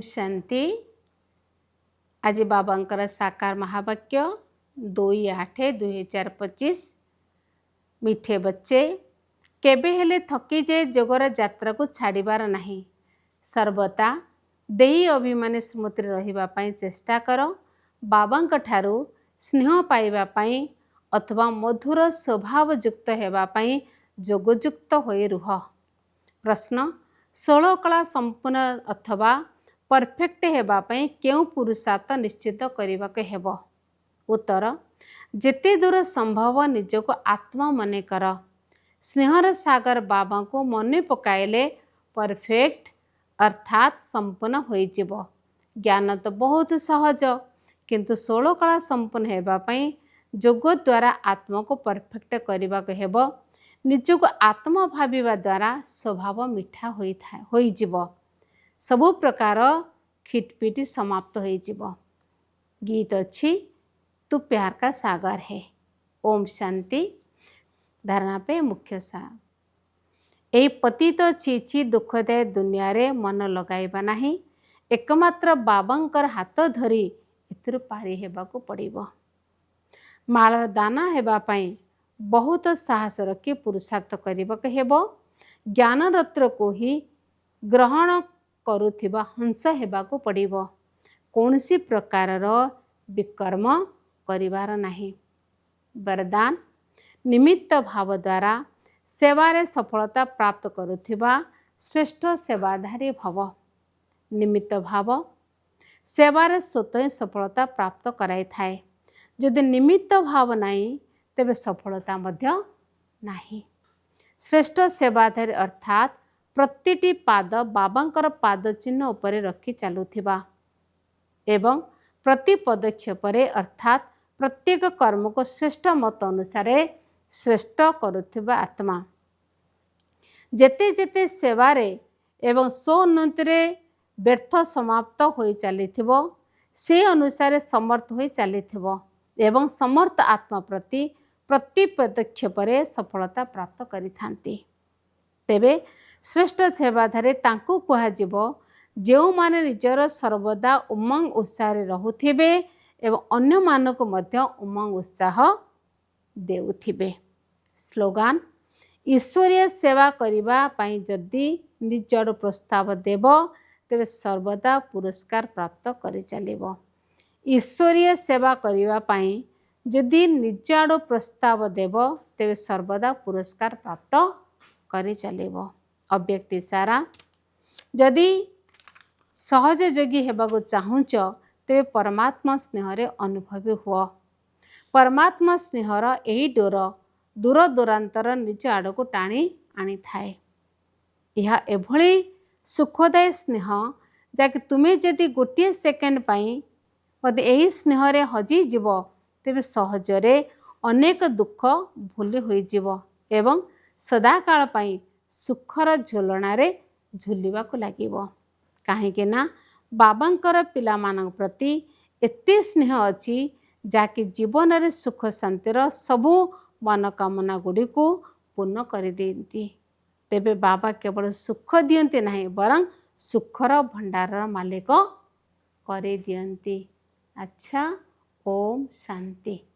शांति। आज बाबांकर साकार महावाक्य 2/8/2025। मिठे बच्चे केबे हेले थकी जाए जोगर यात्रा को छाड़बार नहीं। सर्वदा देही अभिमानी स्मृति रहिबापाई चेष्टा कर। बाबांक ठारू स्नेह पाइबापाई अथवा मधुर स्वभावयुक्त हेबापाई जोगयुक्त होई रुह। प्रश्न 16 कला संपूर्ण अथवा परफेक्ट हेबापाई क्यों पुरुषार्थ निश्चित करने के हेब। उत्तर जेते दूर संभव निजको आत्मा मने कर। स्नेहर सागर बाबा को मने पकाइले परफेक्ट अर्थात संपूर्ण होइजिब। ज्ञान तो बहुत सहज किंतु 16 कला संपूर्ण हेबापाई जोग द्वारा आत्मा को परफेक्ट करने के हेब। निजको आत्मा भाविबा द्वारा स्वभाव मिठा होइजिब। सबु प्रकार खिटपिट समाप्त होइजिब। गीत अच्छी तू प्यार का सागर है। ओम शांति। धारणा पे मुख्य सार यही पतित चीची दुखदाय दुनिया रे मन लगाइबा नहीं। एकमात्र बाबांकर हाथ धरी एथुरु पारी हेबाकू पड़िबो। मालर दाना हेबापाई बहुत साहस रखी पुरुषार्थ करने हेब। ज्ञान रत्न को ही ग्रहण करुथिबा हंस हेबाकू पड़िबो। कौनसी प्रकारर विकर्म करिवार नहीं। वरदान निमित्त भाव द्वारा सेवारे सफलता प्राप्त करुथिबा श्रेष्ठ सेवाधारी भव। निमित्त भाव सेवारे स्वतः सफलता प्राप्त कराई थाए। यदि निमित्त भाव नहीं तेबे सफलता मध्य नहीं। श्रेष्ठ सेवाधारी अर्थात प्रतिटी पाद बाबांकर पाद चिन्ह उपरे रखी चलुथिबा एवं प्रति पदक्षेप अर्थात प्रत्येक कर्म को श्रेष्ठ मत अनुसार श्रेष्ठ करुथिबा आत्मा। जेते जेते सेवारे एवं स्वोन्नति रे व्यर्थ समाप्त होई चलिथिबो से अनुसार समर्थ होई चलिथिबो एवं समर्थ आत्मा प्रति पदक्षेप सफलता प्राप्त करिथांती। तेबे श्रेष्ठ सेवाधारी तांकू कुहाजिबो जेउ माने निजर सर्वदा उमंग उत्साह रहुथिबे एवं अन्य मानक मध्य उमंग उत्साह देउथिबे। स्लोगान ईश्वरीय सेवा करिबा पाई जदि निजर प्रस्ताव देव तेबे सर्वदा पुरस्कार प्राप्त करि चलिबो। ईश्वरीय सेवा करिबा पाई जदि निज आड़ प्रस्ताव देव तेबे सर्वदा पुरस्कार प्राप्त करि चलिबो। अव्यक्ति सारा जदि सहज योगी हेबाकू चाहुच तेबे परमात्मा स्नेह रे अनुभवी हुआ। परमात्मा स्नेहर यही डोर दूर दूरांतर निज आड़ को टाणी आनी थाए। यह एभली सुखदायी स्नेह जाकि तुम्हें जदि गोटे सेकेंड पाई मते यही स्नेह रे हजी जीव तेबे सहजरे अनेक दुख भूली होई जीव एवं सदाकाल पाई सुखर झोलणारे झुलिबाकू लागिबो। काहेकि ना बाबांकर पिलामानक प्रति एते स्नेह अछि जाकि जीवन रे सुख शांतिर सबु मनोकामना गुड़ी को पूर्ण कर दियंती। तेबे बाबा केवल सुख दियंती नहीं बरं सुखर भंडार मालिक करे दियंती। अच्छा ओम शांति।